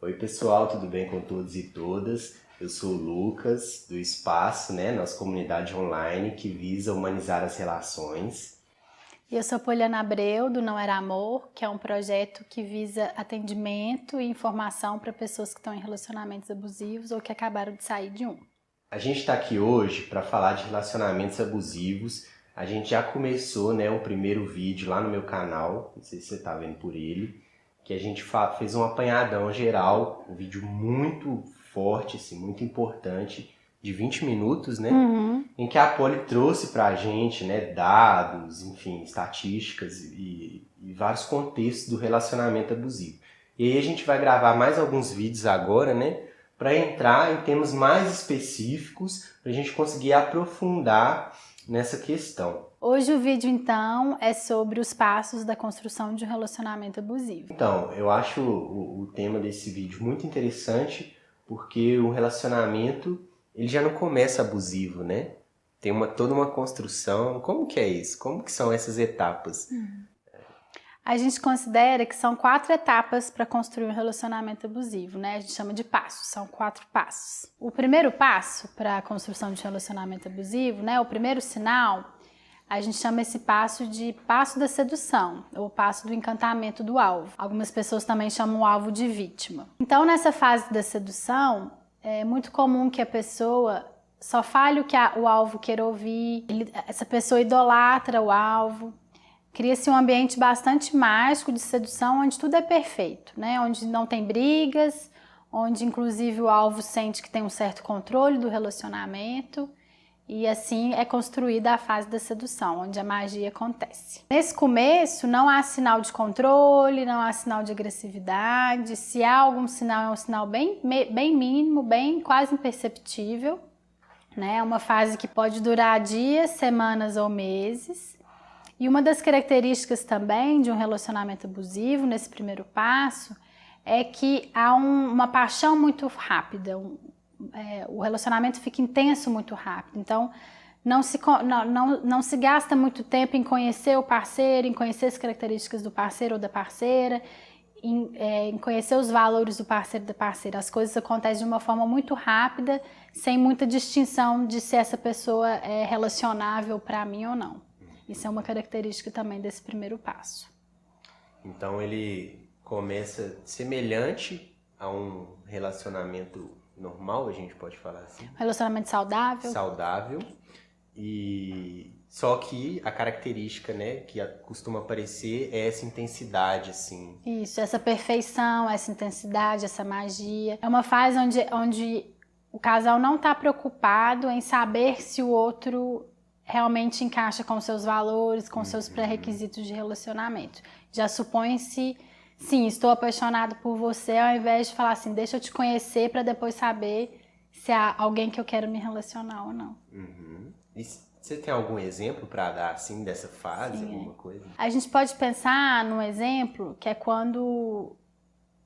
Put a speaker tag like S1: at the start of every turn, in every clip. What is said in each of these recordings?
S1: Oi pessoal, tudo bem com todos e todas? Eu sou o Lucas, do Espaço, nossa comunidade online que visa humanizar as relações.
S2: E eu sou Poliana Abreu, do Não Era Amor, que é um projeto que visa atendimento e informação para pessoas que estão em relacionamentos abusivos ou que acabaram de sair de um.
S1: A gente está aqui hoje para falar de relacionamentos abusivos. A gente já começou um primeiro vídeo lá no meu canal, não sei se você está vendo por ele, que a gente fez um apanhadão geral, um vídeo muito forte, assim, muito importante, de 20 minutos, em que a Poli trouxe para a gente dados, enfim, estatísticas e vários contextos do relacionamento abusivo. E aí a gente vai gravar mais alguns vídeos agora, para entrar em temas mais específicos, para a gente conseguir aprofundar nessa questão.
S2: Hoje o vídeo, então, é sobre os passos da construção de um relacionamento abusivo.
S1: Então, eu acho o tema desse vídeo muito interessante, porque o relacionamento, ele já não começa abusivo, Tem toda uma construção. Como que é isso? Como que são essas etapas?
S2: A gente considera que são 4 etapas para construir um relacionamento abusivo, A gente chama de passos, são 4 passos. O primeiro passo para a construção de um relacionamento abusivo, o primeiro sinal, a gente chama esse passo de passo da sedução, ou passo do encantamento do alvo. Algumas pessoas também chamam o alvo de vítima. Então, nessa fase da sedução, é muito comum que a pessoa só fale o que o alvo quer ouvir, essa pessoa idolatra o alvo. Cria-se um ambiente bastante mágico de sedução, onde tudo é perfeito, Onde não tem brigas, onde inclusive o alvo sente que tem um certo controle do relacionamento. E assim é construída a fase da sedução, onde a magia acontece. Nesse começo não há sinal de controle, não há sinal de agressividade. Se há algum sinal, é um sinal bem mínimo, bem quase imperceptível. É uma fase que pode durar dias, semanas ou meses. E uma das características também de um relacionamento abusivo, nesse primeiro passo, é que há uma paixão muito rápida, o relacionamento fica intenso muito rápido. Então, não se gasta muito tempo em conhecer o parceiro, em conhecer as características do parceiro ou da parceira, em conhecer os valores do parceiro e da parceira. As coisas acontecem de uma forma muito rápida, sem muita distinção de se essa pessoa é relacionável para mim ou não. Isso é uma característica também desse primeiro passo.
S1: Então ele começa semelhante a um relacionamento normal, a gente pode falar assim?
S2: Relacionamento saudável.
S1: Saudável. E só que a característica, que costuma aparecer é essa intensidade, assim.
S2: Isso, essa perfeição, essa intensidade, essa magia. É uma fase onde o casal não está preocupado em saber se o outro realmente encaixa com seus valores, com seus pré-requisitos de relacionamento. Já supõe-se, sim, estou apaixonado por você, ao invés de falar assim, deixa eu te conhecer para depois saber se há alguém que eu quero me relacionar ou não.
S1: E você tem algum exemplo para dar, assim, dessa fase,
S2: Sim,
S1: alguma coisa?
S2: A gente pode pensar num exemplo que é quando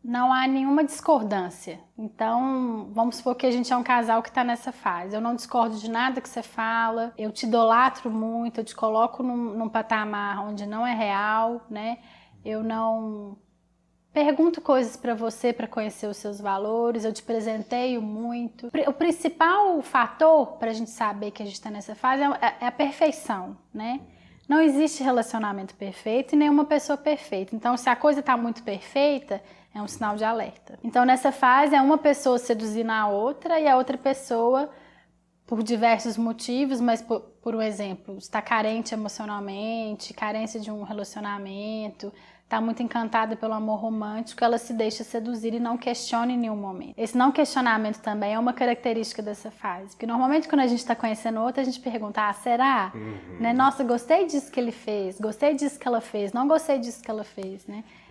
S2: não há nenhuma discordância. Então, vamos supor que a gente é um casal que está nessa fase. Eu não discordo de nada que você fala, eu te idolatro muito, eu te coloco num patamar onde não é real, Eu não pergunto coisas para você para conhecer os seus valores, eu te presenteio muito. O principal fator para a gente saber que a gente está nessa fase é a perfeição, Não existe relacionamento perfeito e nenhuma pessoa perfeita. Então, se a coisa está muito perfeita, é um sinal de alerta. Então, nessa fase, é uma pessoa seduzindo a outra e a outra pessoa, por diversos motivos, mas por um exemplo, está carente emocionalmente, carência de um relacionamento, está muito encantada pelo amor romântico, ela se deixa seduzir e não questiona em nenhum momento. Esse não questionamento também é uma característica dessa fase, porque normalmente quando a gente está conhecendo outra, a gente pergunta, será? Nossa, gostei disso que ele fez, gostei disso que ela fez, não gostei disso que ela fez,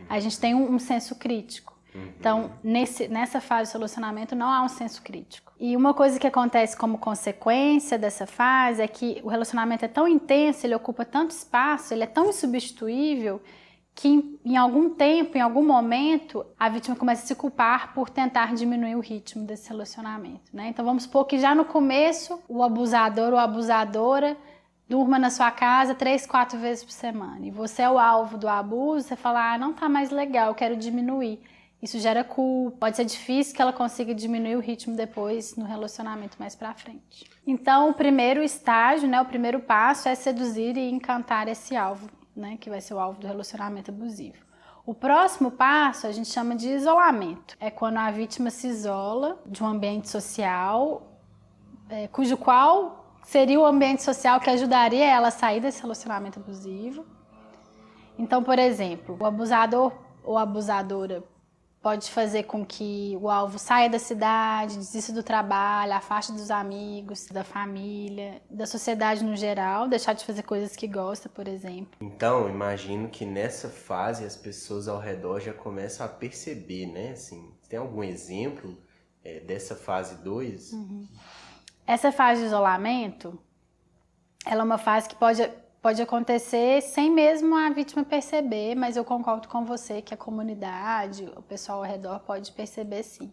S2: A gente tem um senso crítico. Então, nessa fase do relacionamento não há um senso crítico. E uma coisa que acontece como consequência dessa fase é que o relacionamento é tão intenso, ele ocupa tanto espaço, ele é tão insubstituível, que em algum tempo, em algum momento, a vítima começa a se culpar por tentar diminuir o ritmo desse relacionamento, Então vamos supor que já no começo o abusador ou a abusadora durma na sua casa 3, 4 vezes por semana e você é o alvo do abuso, você fala, não tá mais legal, eu quero diminuir. Isso gera culpa, pode ser difícil que ela consiga diminuir o ritmo depois no relacionamento mais pra frente. Então, o primeiro estágio, né, o primeiro passo é seduzir e encantar esse alvo, né, que vai ser o alvo do relacionamento abusivo. O próximo passo a gente chama de isolamento. É quando a vítima se isola de um ambiente social, cujo qual seria o ambiente social que ajudaria ela a sair desse relacionamento abusivo. Então, por exemplo, o abusador ou abusadora pode fazer com que o alvo saia da cidade, desista do trabalho, afaste dos amigos, da família, da sociedade no geral, deixar de fazer coisas que gosta, por exemplo.
S1: Então, imagino que nessa fase as pessoas ao redor já começam a perceber, né? Assim, tem algum exemplo dessa fase 2?
S2: Essa fase de isolamento, ela é uma fase que pode acontecer sem mesmo a vítima perceber, mas eu concordo com você que a comunidade, o pessoal ao redor pode perceber sim.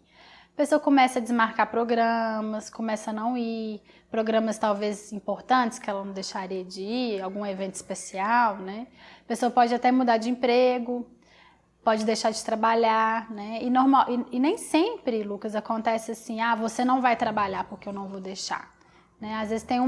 S2: A pessoa começa a desmarcar programas, começa a não ir, programas talvez importantes que ela não deixaria de ir, algum evento especial, né? A pessoa pode até mudar de emprego, pode deixar de trabalhar, né? E nem sempre, Lucas, acontece assim, você não vai trabalhar porque eu não vou deixar. Né? Às vezes tem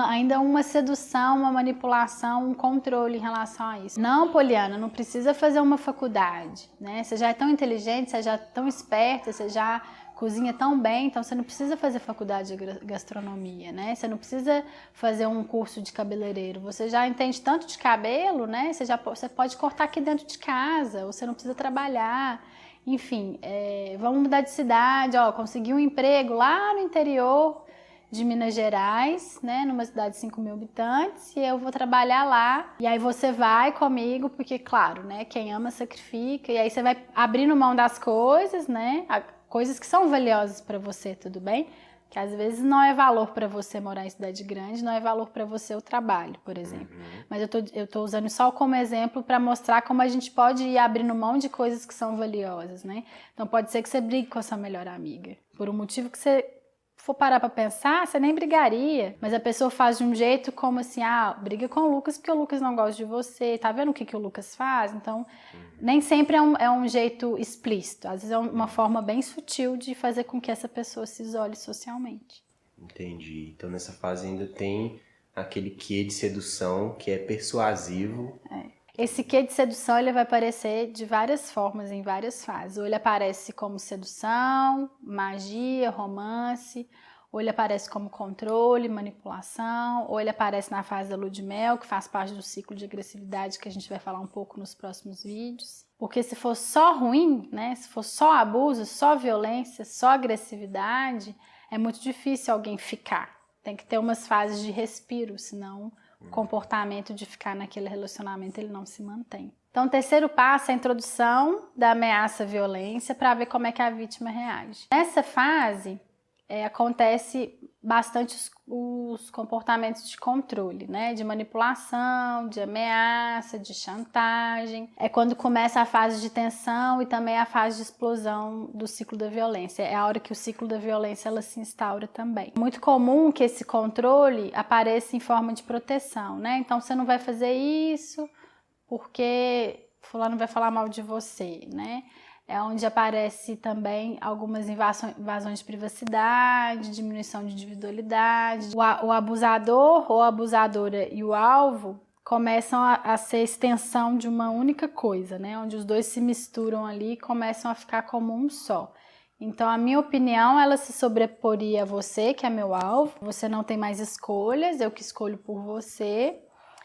S2: ainda uma sedução, uma manipulação, um controle em relação a isso. Não, Poliana, não precisa fazer uma faculdade, né? Você já é tão inteligente, você já é tão esperta, você já cozinha tão bem, então você não precisa fazer faculdade de gastronomia, né? Você não precisa fazer um curso de cabeleireiro, você já entende tanto de cabelo, né? Você pode cortar aqui dentro de casa, você não precisa trabalhar. Enfim, vamos mudar de cidade, conseguir um emprego lá no interior de Minas Gerais, né, numa cidade de 5.000 habitantes, e eu vou trabalhar lá, e aí você vai comigo, porque, claro, né, quem ama sacrifica, e aí você vai abrindo mão das coisas, né, coisas que são valiosas para você, tudo bem? Que às vezes não é valor para você morar em cidade grande, não é valor para você o trabalho, por exemplo. Mas eu tô usando só como exemplo para mostrar como a gente pode ir abrindo mão de coisas que são valiosas, né? Então pode ser que você brigue com a sua melhor amiga, por um motivo que você for parar pra pensar, você nem brigaria. Mas a pessoa faz de um jeito como assim, briga com o Lucas porque o Lucas não gosta de você. Tá vendo o que o Lucas faz? Então, nem sempre é um jeito explícito. Às vezes é uma forma bem sutil de fazer com que essa pessoa se isole socialmente.
S1: Entendi. Então, nessa fase ainda tem aquele quê de sedução que é persuasivo.
S2: Esse quê de sedução ele vai aparecer de várias formas, em várias fases. Ou ele aparece como sedução, magia, romance, ou ele aparece como controle, manipulação, ou ele aparece na fase da lua de mel, que faz parte do ciclo de agressividade que a gente vai falar um pouco nos próximos vídeos. Porque se for só ruim, né, se for só abuso, só violência, só agressividade, é muito difícil alguém ficar. Tem que ter umas fases de respiro, senão o comportamento de ficar naquele relacionamento ele não se mantém. Então, o terceiro passo é a introdução da ameaça à violência para ver como é que a vítima reage. Nessa fase, acontece bastante os comportamentos de controle, né? De manipulação, de ameaça, de chantagem. É quando começa a fase de tensão e também a fase de explosão do ciclo da violência. É a hora que o ciclo da violência ela se instaura também. É muito comum que esse controle apareça em forma de proteção, né? Então você não vai fazer isso porque fulano vai falar mal de você, né? É onde aparece também algumas invasões de privacidade, diminuição de individualidade. O abusador ou abusadora e o alvo começam a ser extensão de uma única coisa, né? Onde os dois se misturam ali e começam a ficar como um só. Então, a minha opinião, ela se sobreporia a você, que é meu alvo. Você não tem mais escolhas, eu que escolho por você.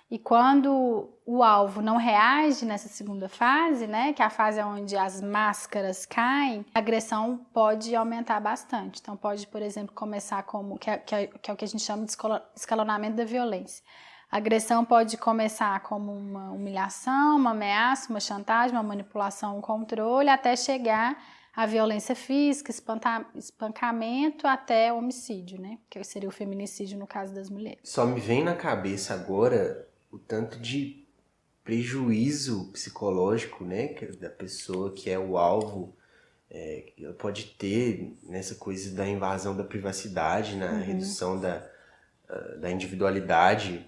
S2: E quando o alvo não reage nessa segunda fase, né, que é a fase onde as máscaras caem, a agressão pode aumentar bastante. Então pode, por exemplo, começar como, que é o que a gente chama de escalonamento da violência. A agressão pode começar como uma humilhação, uma ameaça, uma chantagem, uma manipulação, um controle, até chegar à violência física, espancamento até homicídio, né, que seria o feminicídio no caso das mulheres.
S1: Só me vem na cabeça agora o tanto de prejuízo psicológico, né, da pessoa que é o alvo, ela pode ter nessa coisa da invasão da privacidade, na redução da individualidade,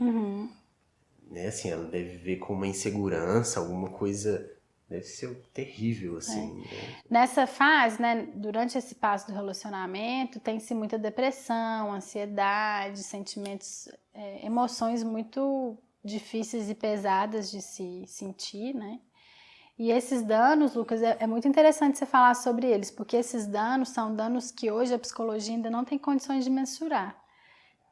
S1: né, assim, ela deve ver com uma insegurança, alguma coisa, deve ser terrível, assim. Né?
S2: Nessa fase, né, durante esse passo do relacionamento, tem-se muita depressão, ansiedade, sentimentos, emoções muito difíceis e pesadas de se sentir, né? E esses danos, Lucas, é muito interessante você falar sobre eles, porque esses danos são danos que hoje a psicologia ainda não tem condições de mensurar.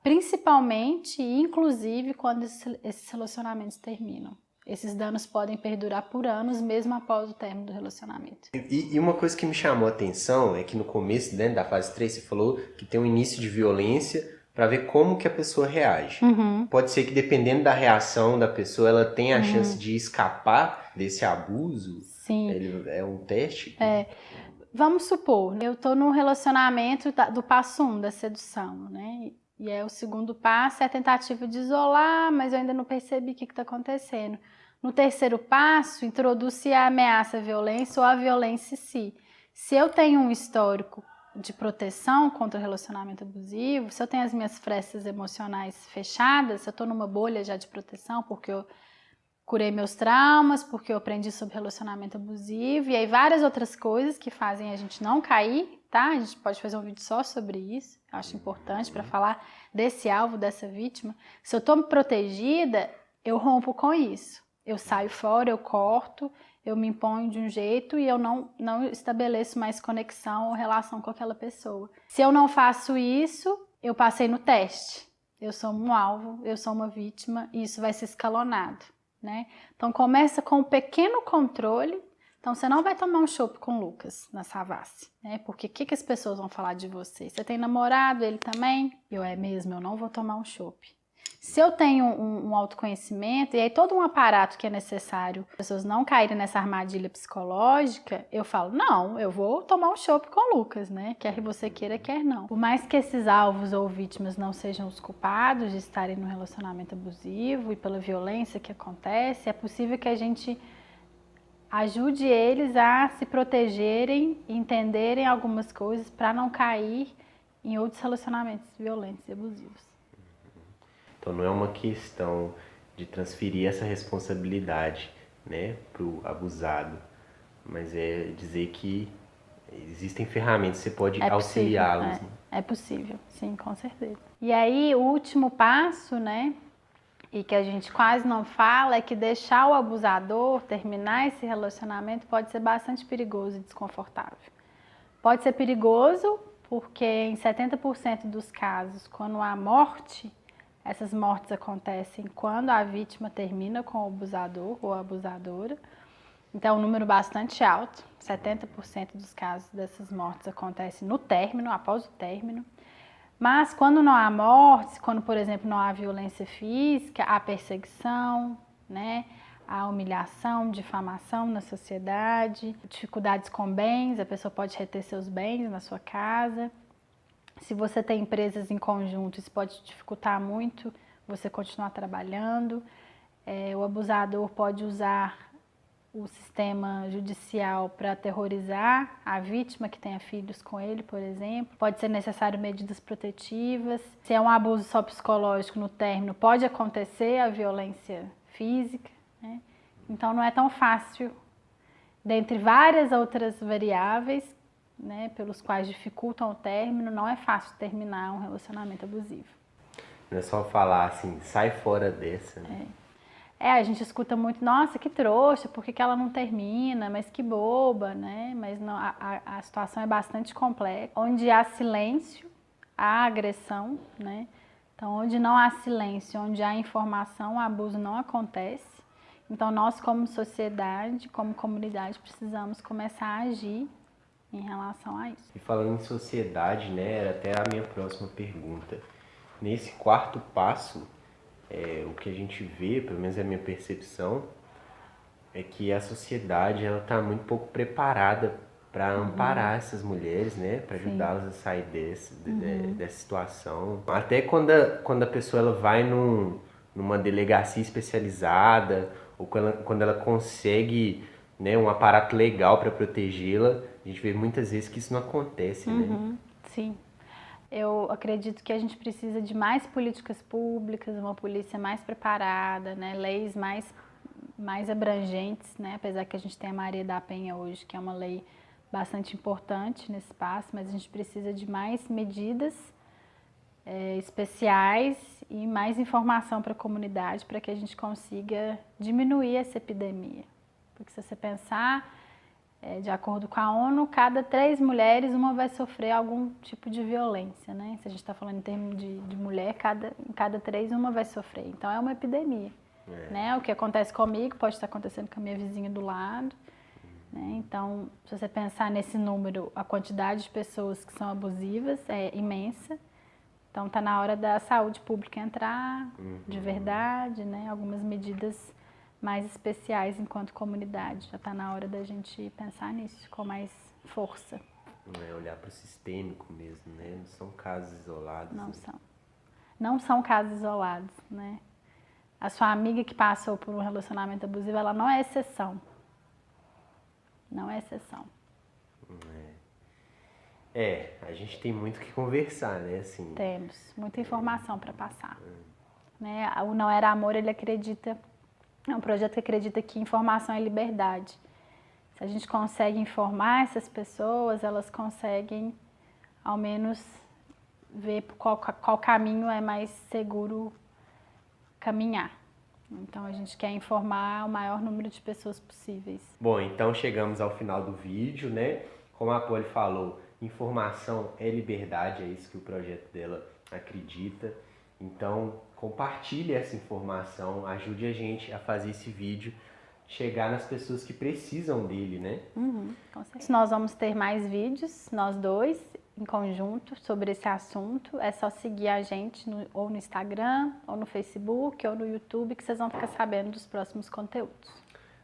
S2: Principalmente e inclusive quando esses relacionamentos terminam. Esses danos podem perdurar por anos, mesmo após o término do relacionamento.
S1: E uma coisa que me chamou a atenção é que no começo, dentro da fase 3, você falou que tem um início de violência para ver como que a pessoa reage. Pode ser que dependendo da reação da pessoa, ela tenha a chance de escapar desse abuso.
S2: Sim.
S1: É um teste?
S2: Vamos supor, eu estou num relacionamento do passo 1 da sedução, né? E o segundo passo é a tentativa de isolar, mas eu ainda não percebi o que está acontecendo. No terceiro passo, introduz-se a ameaça à violência ou a violência em si. Se eu tenho um histórico de proteção contra o relacionamento abusivo, se eu tenho as minhas frestas emocionais fechadas, se eu estou numa bolha já de proteção, porque eu curei meus traumas, porque eu aprendi sobre relacionamento abusivo, e aí várias outras coisas que fazem a gente não cair, tá? A gente pode fazer um vídeo só sobre isso, eu acho importante para falar desse alvo, dessa vítima. Se eu estou protegida, eu rompo com isso. Eu saio fora, eu corto, eu me imponho de um jeito e eu não estabeleço mais conexão ou relação com aquela pessoa. Se eu não faço isso, eu passei no teste. Eu sou um alvo, eu sou uma vítima e isso vai ser escalonado, né? Então começa com um pequeno controle. Então você não vai tomar um chopp com o Lucas na Savassi, né? Porque o que as pessoas vão falar de você? Você tem namorado, ele também? Eu não vou tomar um chopp. Se eu tenho um autoconhecimento, e aí todo um aparato que é necessário para as pessoas não caírem nessa armadilha psicológica, eu falo, não, eu vou tomar um chopp com o Lucas, né? Quer você queira, quer não. Por mais que esses alvos ou vítimas não sejam os culpados de estarem no relacionamento abusivo e pela violência que acontece, é possível que a gente ajude eles a se protegerem e entenderem algumas coisas para não cair em outros relacionamentos violentos e abusivos.
S1: Então não é uma questão de transferir essa responsabilidade, né, para o abusado, mas é dizer que existem ferramentas, você pode auxiliá-los. Né?
S2: É possível, sim, com certeza. E aí o último passo, né, e que a gente quase não fala, é que deixar o abusador terminar esse relacionamento pode ser bastante perigoso e desconfortável. Pode ser perigoso porque em 70% dos casos, quando há morte, essas mortes acontecem quando a vítima termina com o abusador ou a abusadora. Então, é um número bastante alto, 70% dos casos dessas mortes acontecem no término, após o término. Mas quando não há mortes, quando, por exemplo, não há violência física, há perseguição, né? Há humilhação, difamação na sociedade, dificuldades com bens, a pessoa pode reter seus bens na sua casa. Se você tem empresas em conjunto, isso pode dificultar muito você continuar trabalhando. O abusador pode usar o sistema judicial para aterrorizar a vítima que tenha filhos com ele, por exemplo. Pode ser necessário medidas protetivas. Se é um abuso só psicológico no término, pode acontecer a violência física, né? Então não é tão fácil, dentre várias outras variáveis, né, pelos quais dificultam o término, não é fácil terminar um relacionamento abusivo.
S1: Não é só falar assim, sai fora dessa. Né?
S2: A gente escuta muito, nossa, que trouxa, por que ela não termina? Mas que boba, né? Mas não, a situação é bastante complexa. Onde há silêncio, há agressão, né? Então, onde não há silêncio, onde há informação, o abuso não acontece. Então, nós como sociedade, como comunidade, precisamos começar a agir em relação a isso.
S1: E falando em sociedade, né, era até a minha próxima pergunta. Nesse quarto passo, o que a gente vê, pelo menos é a minha percepção, é que a sociedade ela está muito pouco preparada para amparar essas mulheres, né, para ajudá-las a sair dessa situação. Até quando a pessoa ela vai numa delegacia especializada ou quando ela consegue, né, um aparato legal para protegê-la, a gente vê muitas vezes que isso não acontece, né?
S2: Sim. Eu acredito que a gente precisa de mais políticas públicas, uma polícia mais preparada, né? Leis mais mais abrangentes, né? Apesar que a gente tem a Maria da Penha hoje, que é uma lei bastante importante nesse espaço, mas a gente precisa de mais medidas especiais e mais informação para a comunidade para que a gente consiga diminuir essa epidemia. Porque se você pensar, de acordo com a ONU, cada 3 mulheres, uma vai sofrer algum tipo de violência, né? Se a gente está falando em termos de mulher, em cada 3, uma vai sofrer. Então é uma epidemia. Né? O que acontece comigo pode estar acontecendo com a minha vizinha do lado. Né? Então, se você pensar nesse número, a quantidade de pessoas que são abusivas é imensa. Então, está na hora da saúde pública entrar de verdade, né? Algumas medidas mais especiais enquanto comunidade. Já está na hora da gente pensar nisso com mais força.
S1: Olhar para o sistêmico mesmo, né? Não são casos isolados.
S2: Não
S1: né?
S2: são. Não são casos isolados, né? A sua amiga que passou por um relacionamento abusivo, ela não é exceção. Não é exceção.
S1: A gente tem muito que conversar, né? Assim,
S2: Temos muita informação para passar. Né? O Não Era Amor, ele acredita, é um projeto que acredita que informação é liberdade. Se a gente consegue informar essas pessoas, elas conseguem, ao menos, ver qual caminho é mais seguro caminhar. Então, a gente quer informar o maior número de pessoas possíveis.
S1: Bom, então chegamos ao final do vídeo, né? Como a Polly falou, informação é liberdade, é isso que o projeto dela acredita. Então, compartilhe essa informação, ajude a gente a fazer esse vídeo chegar nas pessoas que precisam dele, né?
S2: Com certeza. Nós vamos ter mais vídeos, nós dois, em conjunto, sobre esse assunto. É só seguir a gente ou no Instagram, ou no Facebook, ou no YouTube, que vocês vão ficar sabendo dos próximos conteúdos.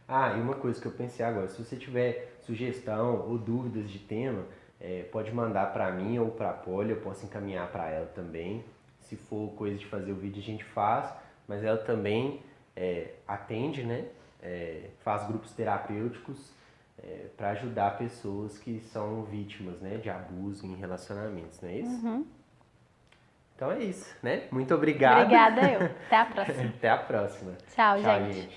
S1: E uma coisa que eu pensei agora, se você tiver sugestão ou dúvidas de tema, pode mandar para mim ou para a Polly, eu posso encaminhar para ela também. Se for coisa de fazer o vídeo, a gente faz, mas ela também atende, né? Faz grupos terapêuticos para ajudar pessoas que são vítimas, né, de abuso em relacionamentos, não é isso? Então é isso, né? Muito obrigado.
S2: Obrigada eu. Até a próxima.
S1: Até a próxima.
S2: Tchau, gente.